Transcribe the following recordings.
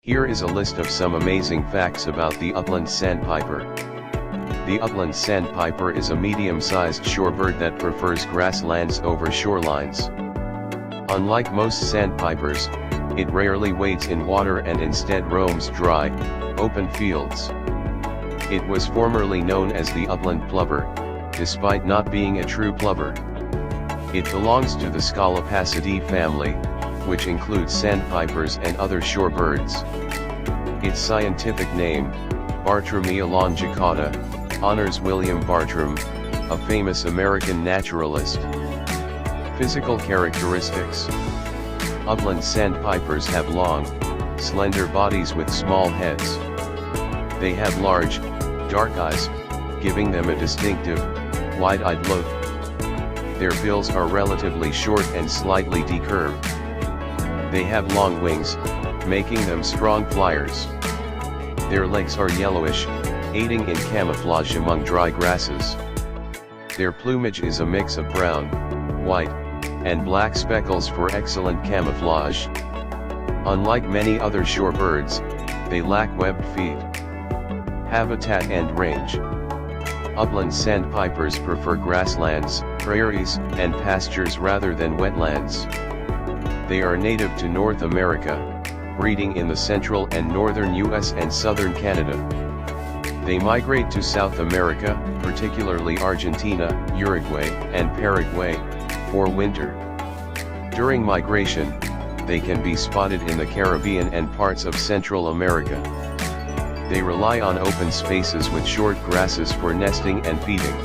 Here is a list of some amazing facts about the upland sandpiper. The upland sandpiper is a medium-sized shorebird that prefers grasslands over shorelines. Unlike most sandpipers, it rarely wades in water and instead roams dry, open fields. It was formerly known as the Upland Plover, despite not being a true plover. It belongs to the Scolopacidae family, which includes sandpipers and other shorebirds. Its scientific name, Bartramia longicauda, honors William Bartram, a famous American naturalist. Physical characteristics. Upland sandpipers have long, slender bodies with small heads. They have large, dark eyes, giving them a distinctive, wide-eyed look. Their bills are relatively short and slightly decurved. They have long wings, making them strong flyers. Their legs are yellowish, aiding in camouflage among dry grasses. Their plumage is a mix of brown, white, and black speckles for excellent camouflage. Unlike many other shorebirds, they lack webbed feet. Habitat and range. Upland sandpipers prefer grasslands, prairies, and pastures rather than wetlands. They are native to North America, breeding in the central and northern US and southern Canada. They migrate to South America, particularly Argentina, Uruguay, and Paraguay, for winter. During migration, they can be spotted in the Caribbean and parts of Central America. They rely on open spaces with short grasses for nesting and feeding.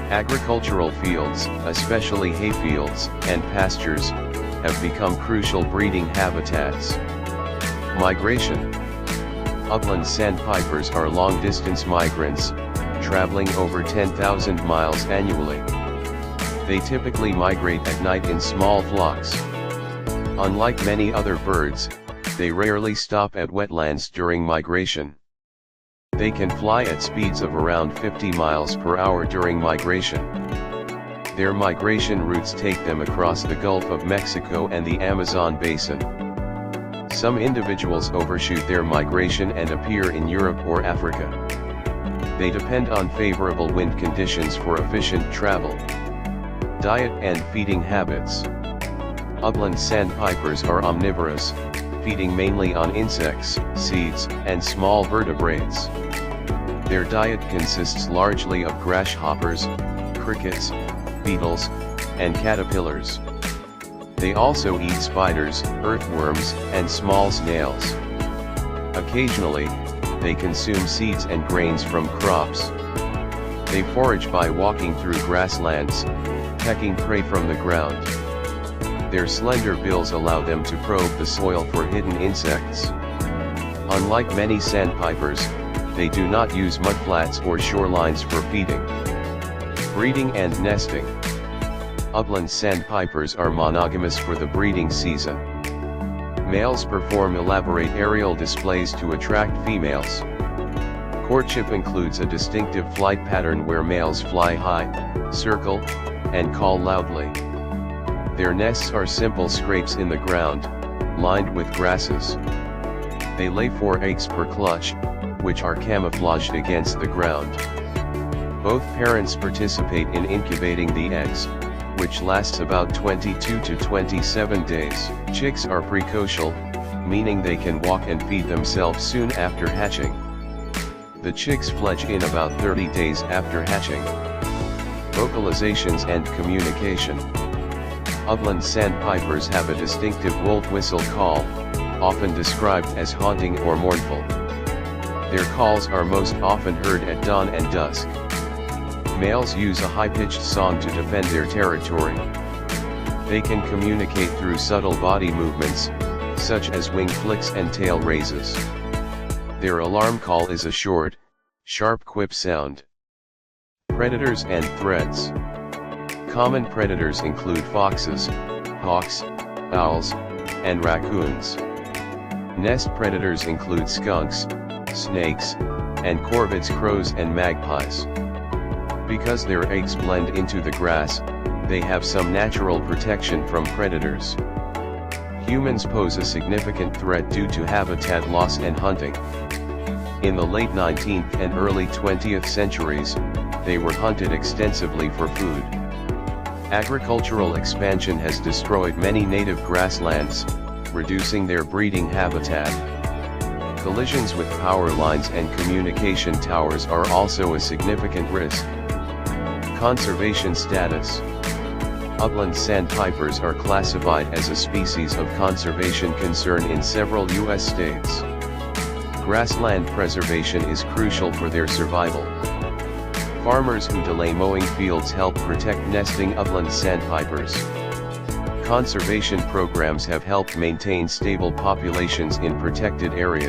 Agricultural fields, especially hayfields and pastures, have become crucial breeding habitats. Migration. Upland sandpipers are long-distance migrants, traveling over 10,000 miles annually. They typically migrate at night in small flocks. Unlike many other birds, they rarely stop at wetlands during migration. They can fly at speeds of around 50 miles per hour during migration. Their migration routes take them across the Gulf of Mexico and the Amazon basin. Some individuals overshoot their migration and appear in Europe or Africa. They depend on favorable wind conditions for efficient travel. Diet and feeding habits. Upland sandpipers are omnivorous, feeding mainly on insects, seeds, and small vertebrates. Their diet consists largely of grasshoppers, crickets, beetles, and caterpillars. They also eat spiders, earthworms, and small snails. Occasionally, they consume seeds and grains from crops. They forage by walking through grasslands, pecking prey from the ground. Their slender bills allow them to probe the soil for hidden insects. Unlike many sandpipers, they do not use mudflats or shorelines for feeding. Breeding and nesting. Upland sandpipers are monogamous for the breeding season. Males perform elaborate aerial displays to attract females. Courtship includes a distinctive flight pattern where males fly high, circle, and call loudly. Their nests are simple scrapes in the ground, lined with grasses. They lay 4 eggs per clutch, which are camouflaged against the ground. Both parents participate in incubating the eggs, which lasts about 22 to 27 days. Chicks are precocial, meaning they can walk and feed themselves soon after hatching. The chicks fledge in about 30 days after hatching. Vocalizations and communication. Upland sandpipers have a distinctive wolf whistle call, often described as haunting or mournful. Their calls are most often heard at dawn and dusk. Males use a high-pitched song to defend their territory. They can communicate through subtle body movements, such as wing flicks and tail raises. Their alarm call is a short, sharp quip sound. Predators and threats. Common predators include foxes, hawks, owls, and raccoons. Nest predators include skunks, snakes, and corvids, crows, and magpies. Because their eggs blend into the grass, they have some natural protection from predators. Humans pose a significant threat due to habitat loss and hunting. In the late 19th and early 20th centuries, they were hunted extensively for food. Agricultural expansion has destroyed many native grasslands, reducing their breeding habitat. Collisions with power lines and communication towers are also a significant risk. Conservation status. Upland sandpipers are classified as a species of conservation concern in several U.S. states. Grassland preservation is crucial for their survival. Farmers who delay mowing fields help protect nesting upland sandpipers. Conservation programs have helped maintain stable populations in protected areas.